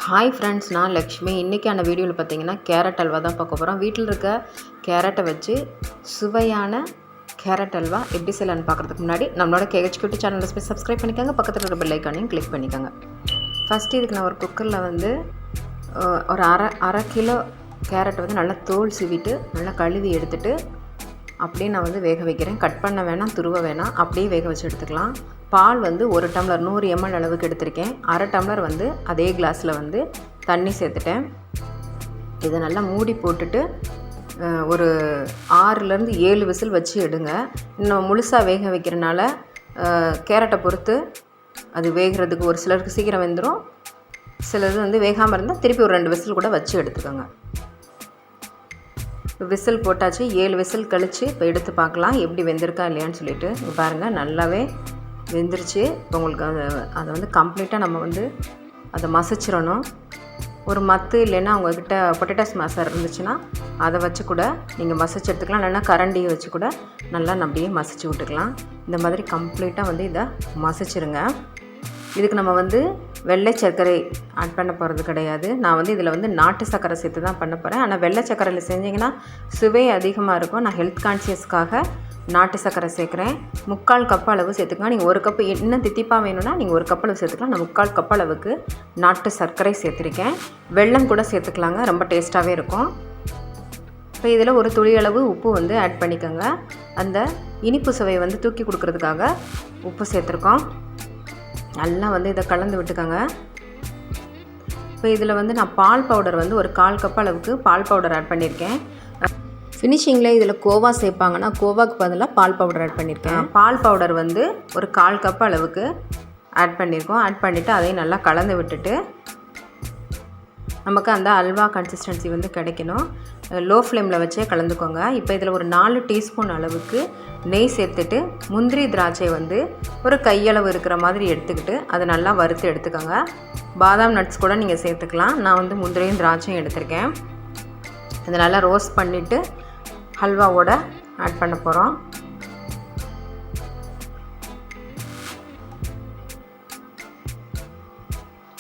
Hi friends, நான் லக்ஷ்மி. இன்றைக்கான வீடியோவில் பார்த்தீங்கன்னா கேரட் அல்வா தான் பார்க்க போகிறோம். வீட்டில் இருக்க கேரட்டை வச்சு சுவையான கேரட் அல்வா எப்படி செய்யலான்னு பார்க்குறதுக்கு முன்னாடி நம்மளோட KHQ சேனல் சப்ஸ்கிரைப் பண்ணிக்கோங்க. பக்கத்தில் இருக்கிற பெல் ஐக்கானையும் கிளிக் பண்ணிக்கோங்க. ஃபஸ்ட்டு இதுக்கு நான் ஒரு குக்கரில் வந்து ஒரு அரை கிலோ கேரட்டை வந்து நல்லா தோல் சீவிட்டு நல்லா கழுவி எடுத்துகிட்டு அப்படியே நான் வந்து வேக வைக்கிறேன். கட் பண்ண வேணாம், துருவ வேணாம், அப்படியே வேக வச்சு எடுத்துக்கலாம். பால் வந்து 1 டம்ளர் 100 ml அளவுக்கு எடுத்திருக்கேன். அரை டம்ளர் வந்து அதே கிளாஸில் வந்து தண்ணி சேர்த்துட்டேன். இதை நல்லா மூடி போட்டுட்டு ஒரு 6லேருந்து 7 விசில் வச்சு எடுங்க. இன்னும் முழுசாக வேக வைக்கிறனால கேரட்டை பொறுத்து அது வேகிறதுக்கு ஒரு சிலருக்கு சீக்கிரம் வெந்துடும், சிலது வந்து வேகாமல் இருந்தால் திருப்பி ஒரு 2 விசில் கூட வச்சு எடுத்துக்கோங்க. விசில் போட்டாச்சு. 7 விசில் கழித்து இப்போ எடுத்து பார்க்கலாம் எப்படி வெந்திருக்கா இல்லையான்னு சொல்லிட்டு. பாருங்கள், நல்லாவே வெந்துருச்சு. இப்போ உங்களுக்கு அதை வந்து கம்ப்ளீட்டாக நம்ம வந்து அதை மசிச்சிடணும். ஒரு மத்து இல்லைன்னா உங்கள்கிட்ட பொட்டேட்டோஸ் மசாலா இருந்துச்சுன்னா அதை வச்சு கூட நீங்கள் மசிச்சு எடுத்துக்கலாம். இல்லைன்னா கரண்டியை வச்சு கூட நல்லா அப்படியே மசிச்சு விட்டுக்கலாம். இந்த மாதிரி கம்ப்ளீட்டாக வந்து இதை மசிச்சிருங்க. இதுக்கு நம்ம வந்து வெள்ளை சர்க்கரை ஆட் பண்ண போகிறது கிடையாது. நான் வந்து இதில் வந்து நாட்டு சர்க்கரை சேர்த்து தான் பண்ண போகிறேன். ஆனால் வெள்ளை சர்க்கரையில் செஞ்சிங்கன்னா சுவை அதிகமாக இருக்கும். நான் ஹெல்த் கான்ஷியஸ்க்காக நாட்டு சர்க்கரை சேர்க்குறேன். 3/4 கப் அளவு சேர்த்துக்கலாம். நீங்கள் 1 கப்பு இன்னும் தித்திப்பாக வேணும்னா நீங்கள் 1 கப் அளவு சேர்த்துக்கலாம். நான் 3/4 கப் அளவுக்கு நாட்டு சர்க்கரை சேர்த்துருக்கேன். வெல்லம் கூட சேர்த்துக்கலாங்க, ரொம்ப டேஸ்ட்டாகவே இருக்கும். இப்போ இதில் ஒரு துளி அளவு உப்பு வந்து ஆட் பண்ணிக்கோங்க. அந்த இனிப்பு சுவையை வந்து தூக்கி கொடுக்கறதுக்காக உப்பு சேர்த்துருக்கோம். நல்லா வந்து இதை கலந்து விட்டுக்கோங்க. இப்போ இதில் வந்து நான் பால் பவுடர் வந்து ஒரு 1/4 கப் அளவுக்கு பால் பவுடர் ஆட் பண்ணியிருக்கேன். ஃபினிஷிங்கில் இதில் கோவா சேர்ப்பாங்கன்னா கோவாக்கு பதிலாக பால் பவுடர் ஆட் பண்ணியிருக்கேன். பால் பவுடர் வந்து ஒரு 1/4 கப் அளவுக்கு ஆட் பண்ணியிருக்கோம். ஆட் பண்ணிவிட்டு அதையும் நல்லா கலந்து விட்டுட்டு நமக்கு அந்த அல்வா கன்சிஸ்டன்சி வந்து கிடைக்கணும். லோ ஃப்ளேமில் வச்சே கலந்துக்கோங்க. இப்போ இதில் ஒரு 4 டீஸ்பூன் அளவுக்கு நெய் சேர்த்துட்டு முந்திரி திராட்சை வந்து ஒரு கையளவு இருக்கிற மாதிரி எடுத்துக்கிட்டு அதை நல்லா வறுத்து எடுத்துக்கோங்க. பாதாம் நட்ஸ் கூட நீங்கள் சேர்த்துக்கலாம். நான் வந்து முந்திரியும் திராட்சையும் எடுத்திருக்கேன். இதை நல்லா ரோஸ்ட் பண்ணிவிட்டு ஹல்வாவோட ஆட் பண்ண போகிறோம்.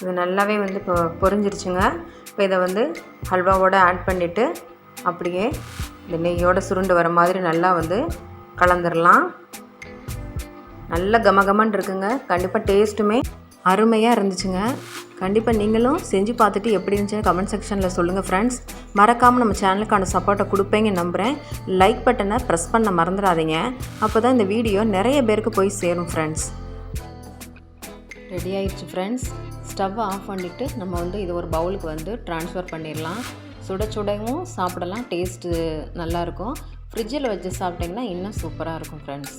இது நல்லாவே வந்து இப்போ பொரிஞ்சிருச்சுங்க. இப்போ இதை வந்து ஹல்வாவோடு ஆட் பண்ணிவிட்டு அப்படியே இந்த நெய்யோடு சுருண்டு வர மாதிரி நல்லா வந்து கலந்துடலாம். நல்ல கமகமன்னு இருக்குங்க. கண்டிப்பாக டேஸ்ட்டுமே அருமையாக இருந்துச்சுங்க. கண்டிப்பாக நீங்களும் செஞ்சு பார்த்துட்டு எப்படி இருந்துச்சுன்னு கமெண்ட் செக்ஷனில் சொல்லுங்கள் ஃப்ரெண்ட்ஸ். மறக்காமல் நம்ம சேனலுக்கான சப்போர்ட்டை கொடுப்பேங்க நம்புகிறேன். லைக் பட்டனை ப்ரெஸ் பண்ண மறந்துடாதீங்க. அப்போ தான் இந்த வீடியோ நிறைய பேருக்கு போய் சேரும் ஃப்ரெண்ட்ஸ். ரெடி ஆயிடுச்சு ஃப்ரெண்ட்ஸ். ஸ்டவ்வை ஆஃப் பண்ணிவிட்டு நம்ம வந்து இது ஒரு பவுலுக்கு வந்து ட்ரான்ஸ்ஃபர் பண்ணிடலாம். சுட சுடவும் சாப்பிடலாம், டேஸ்ட்டு நல்லாயிருக்கும். ஃப்ரிட்ஜில் வச்சு சாப்பிட்டிங்கன்னா இன்னும் சூப்பராக இருக்கும் ஃப்ரெண்ட்ஸ்.